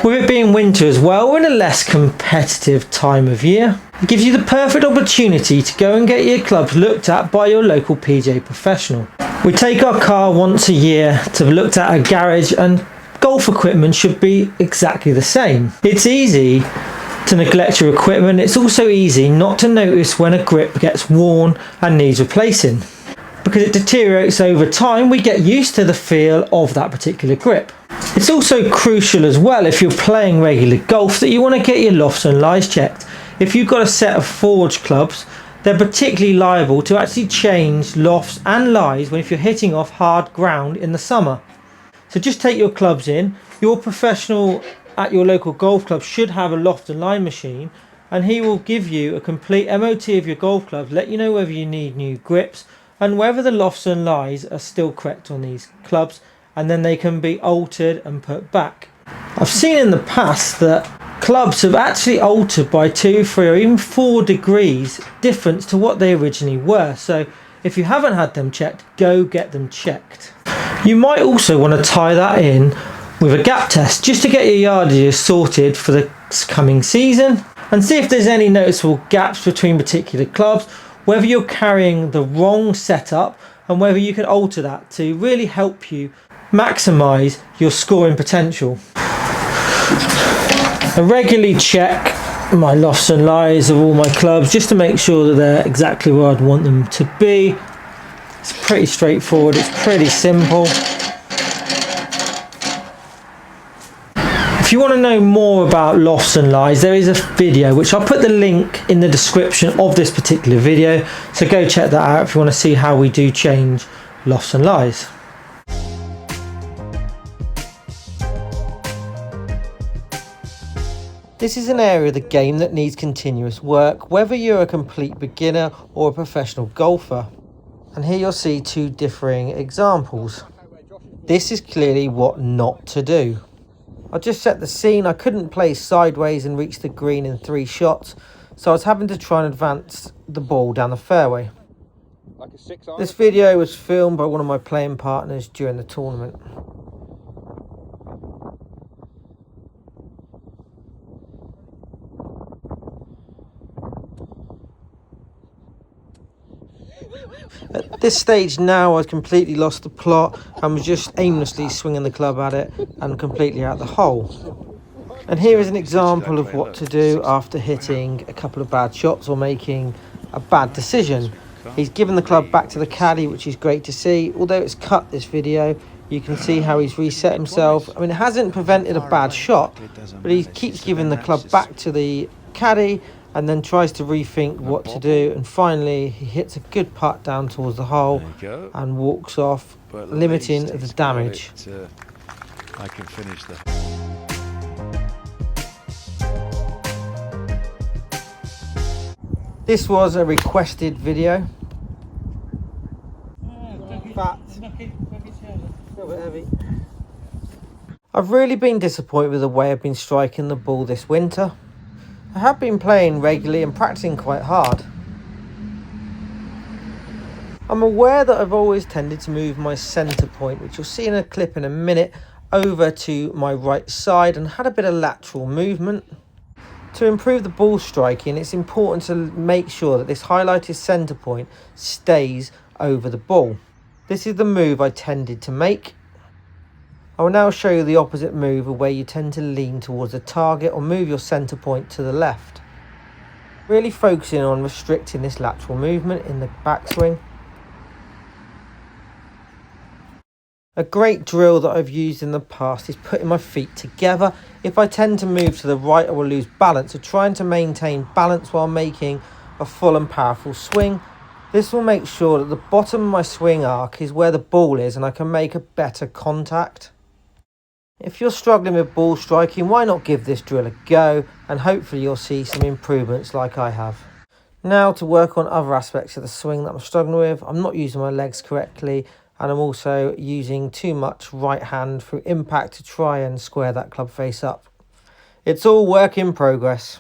With it being winter as well, we're in a less competitive time of year. It gives you the perfect opportunity to go and get your clubs looked at by your local PGA professional. We take our car once a year to be looked at a garage, and golf equipment should be exactly the same. It's easy to neglect your equipment. It's also easy not to notice when a grip gets worn and needs replacing. Because it deteriorates over time, we get used to the feel of that particular grip. It's also crucial as well, if you're playing regular golf, that you want to get your lofts and lies checked. If you've got a set of forged clubs, they're particularly liable to actually change lofts and lies if you're hitting off hard ground in the summer. So just take your clubs in. Your professional at your local golf club should have a loft and lie machine, and he will give you a complete MOT of your golf clubs, let you know whether you need new grips and whether the lofts and lies are still correct on these clubs, and then they can be altered and put back. I've seen in the past that clubs have actually altered by 2, 3 or even 4 degrees difference to what they originally were. So if you haven't had them checked, go get them checked. You might also want to tie that in with a gap test just to get your yardages sorted for the coming season, and see if there's any noticeable gaps between particular clubs, whether you're carrying the wrong setup and whether you can alter that to really help you maximise your scoring potential. I regularly check my lofts and lies of all my clubs just to make sure that they're exactly where I'd want them to be. It's pretty straightforward, it's pretty simple. If you want to know more about lofts and lies, there is a video which I'll put the link in the description of this particular video, so go check that out if you want to see how we do change lofts and lies. This is an area of the game that needs continuous work, whether you're a complete beginner or a professional golfer. And here you'll see 2 differing examples. This is clearly what not to do. I just set the scene. I couldn't play sideways and reach the green in 3 shots, so I was having to try and advance the ball down the fairway. This video was filmed by one of my playing partners during the tournament. At this stage now, I'd completely lost the plot and was just aimlessly swinging the club at it and completely out the hole. And here is an example of what to do after hitting a couple of bad shots or making a bad decision. He's given the club back to the caddy, which is great to see. Although it's cut this video, you can see how he's reset himself. I mean, it hasn't prevented a bad shot, but he keeps giving the club back to the caddy and then tries to rethink what to do, and finally he hits a good putt down towards the hole and walks off, limiting the damage. I can finish the... This was a requested video. Fat. A little bit heavy. I've really been disappointed with the way I've been striking the ball this winter. I have been playing regularly and practicing quite hard. I'm aware that I've always tended to move my centre point, which you'll see in a clip in a minute, over to my right side and had a bit of lateral movement. To improve the ball striking, it's important to make sure that this highlighted centre point stays over the ball. This is the move I tended to make. I will now show you the opposite move, where you tend to lean towards the target or move your centre point to the left. Really focusing on restricting this lateral movement in the backswing. A great drill that I've used in the past is putting my feet together. If I tend to move to the right, I will lose balance, so trying to maintain balance while making a full and powerful swing. This will make sure that the bottom of my swing arc is where the ball is and I can make a better contact. If you're struggling with ball striking, why not give this drill a go, and hopefully you'll see some improvements like I have. Now to work on other aspects of the swing that I'm struggling with. I'm not using my legs correctly, and I'm also using too much right hand through impact to try and square that club face up. It's all work in progress.